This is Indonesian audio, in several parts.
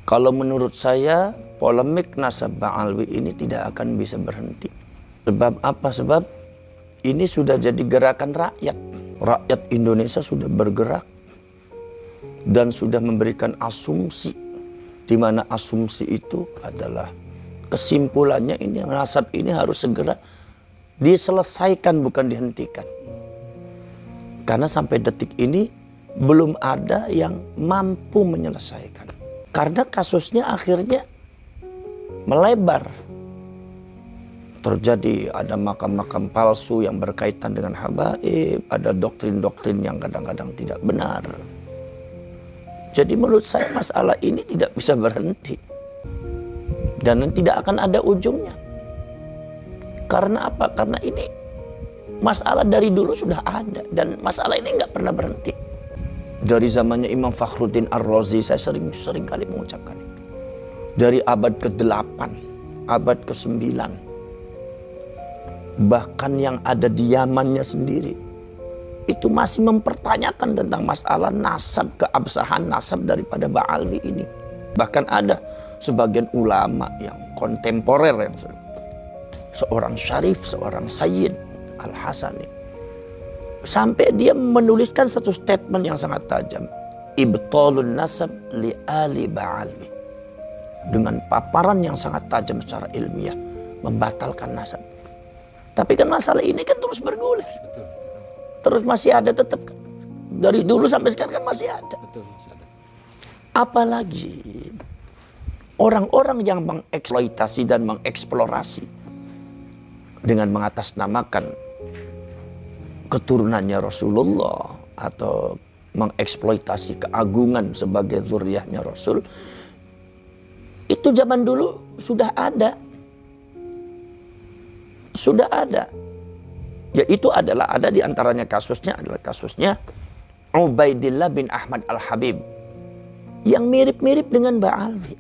Kalau menurut saya polemik nasab Ba'alwi ini tidak akan bisa berhenti. Sebab apa? Sebab ini sudah jadi gerakan rakyat. Rakyat Indonesia sudah bergerak dan sudah memberikan asumsi, di mana asumsi itu adalah kesimpulannya ini nasab ini harus segera diselesaikan, bukan dihentikan. Karena sampai detik ini belum ada yang mampu menyelesaikan. Karena kasusnya akhirnya melebar. Terjadi ada makam-makam palsu yang berkaitan dengan habaib, ada doktrin-doktrin yang kadang-kadang tidak benar. Jadi menurut saya masalah ini tidak bisa berhenti. Dan tidak akan ada ujungnya. Karena apa? Karena ini masalah dari dulu sudah ada. Dan masalah ini nggak pernah berhenti. Dari zamannya Imam Fakhruddin Ar-Razi, saya sering kali mengucapkan itu. Dari abad ke-8, abad ke-9. Bahkan yang ada di Yamannya sendiri. Itu masih mempertanyakan tentang masalah nasab, keabsahan nasab daripada Ba'alwi ini. Bahkan ada sebagian ulama yang kontemporer, yang seorang syarif, seorang Sayyid Al-Hasani, sampai dia menuliskan satu statement yang sangat tajam. Ibtalun nasab li ali Ba'alwi. Dengan paparan yang sangat tajam secara ilmiah. Membatalkan nasab. Tapi kan masalah ini kan terus bergulir. Betul. Terus masih ada tetap. Dari dulu sampai sekarang kan masih ada. Betul, masih ada. Apalagi orang-orang yang mengeksploitasi dan mengeksplorasi dengan mengatasnamakan keturunannya Rasulullah atau mengeksploitasi keagungan sebagai zuriyahnya Rasul, itu zaman dulu sudah ada. Sudah ada. Yaitu adalah ada di antaranya kasusnya adalah kasusnya Ubaidillah bin Ahmad Al-Habib yang mirip-mirip dengan Ba'alwi.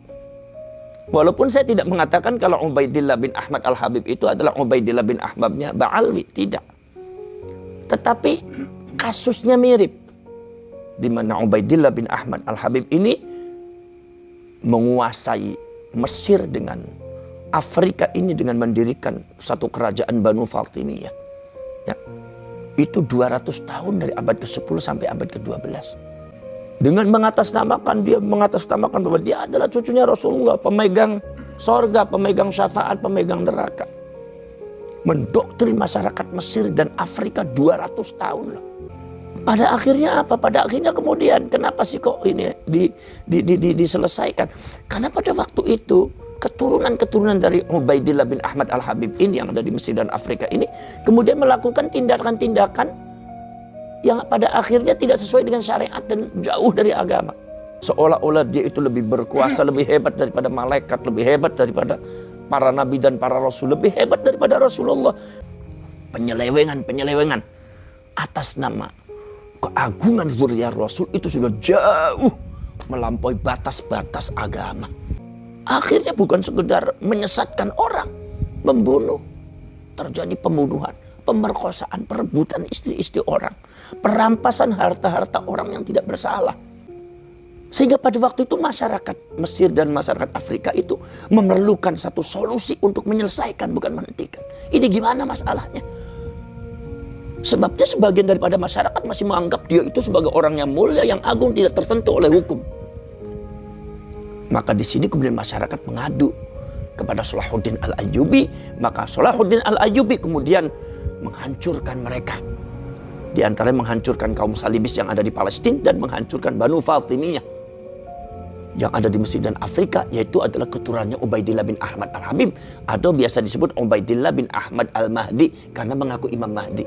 Walaupun saya tidak mengatakan kalau Ubaidillah bin Ahmad Al-Habib itu adalah Ubaidillah bin Ahmabnya Ba'alwi, tidak. Tetapi kasusnya mirip, di mana Ubaidillah bin Ahmad Al-Habib ini menguasai Mesir dengan Afrika ini dengan mendirikan satu kerajaan Banu Fatimiyah. Ya, itu 200 tahun dari abad ke-10 sampai abad ke-12. Dengan mengatasnamakan bahwa dia adalah cucunya Rasulullah, pemegang sorga, pemegang syafaat, pemegang neraka. Mendoktrin masyarakat Mesir dan Afrika 200 tahun loh. Pada akhirnya apa? Pada akhirnya kemudian kenapa sih kok ini diselesaikan? Karena pada waktu itu keturunan-keturunan dari Ubaidillah bin Ahmad Al-Habib ini yang ada di Mesir dan Afrika ini kemudian melakukan tindakan-tindakan yang pada akhirnya tidak sesuai dengan syariat dan jauh dari agama. Seolah-olah dia itu lebih berkuasa, lebih hebat daripada malaikat, lebih hebat daripada para nabi dan para rasul, lebih hebat daripada Rasulullah. Penyelewengan atas nama keagungan zuriyah Rasul itu sudah jauh melampaui batas-batas agama. Akhirnya bukan sekedar menyesatkan orang, membunuh, terjadi pembunuhan, pemerkosaan, perebutan istri-istri orang, perampasan harta-harta orang yang tidak bersalah. Sehingga pada waktu itu masyarakat Mesir dan masyarakat Afrika itu memerlukan satu solusi untuk menyelesaikan, bukan menghentikan. Ini gimana masalahnya? Sebabnya sebagian daripada masyarakat masih menganggap dia itu sebagai orang yang mulia, yang agung, tidak tersentuh oleh hukum. Maka di sini kemudian masyarakat mengadu kepada Salahuddin Al-Ayyubi. Maka Salahuddin Al-Ayyubi kemudian menghancurkan mereka. Di antaranya menghancurkan kaum Salibis yang ada di Palestina dan menghancurkan Banu Fatimiyah yang ada di Mesir dan Afrika, yaitu adalah keturunannya Ubaidillah bin Ahmad Al-Habib atau biasa disebut Ubaidillah bin Ahmad Al-Mahdi karena mengaku Imam Mahdi.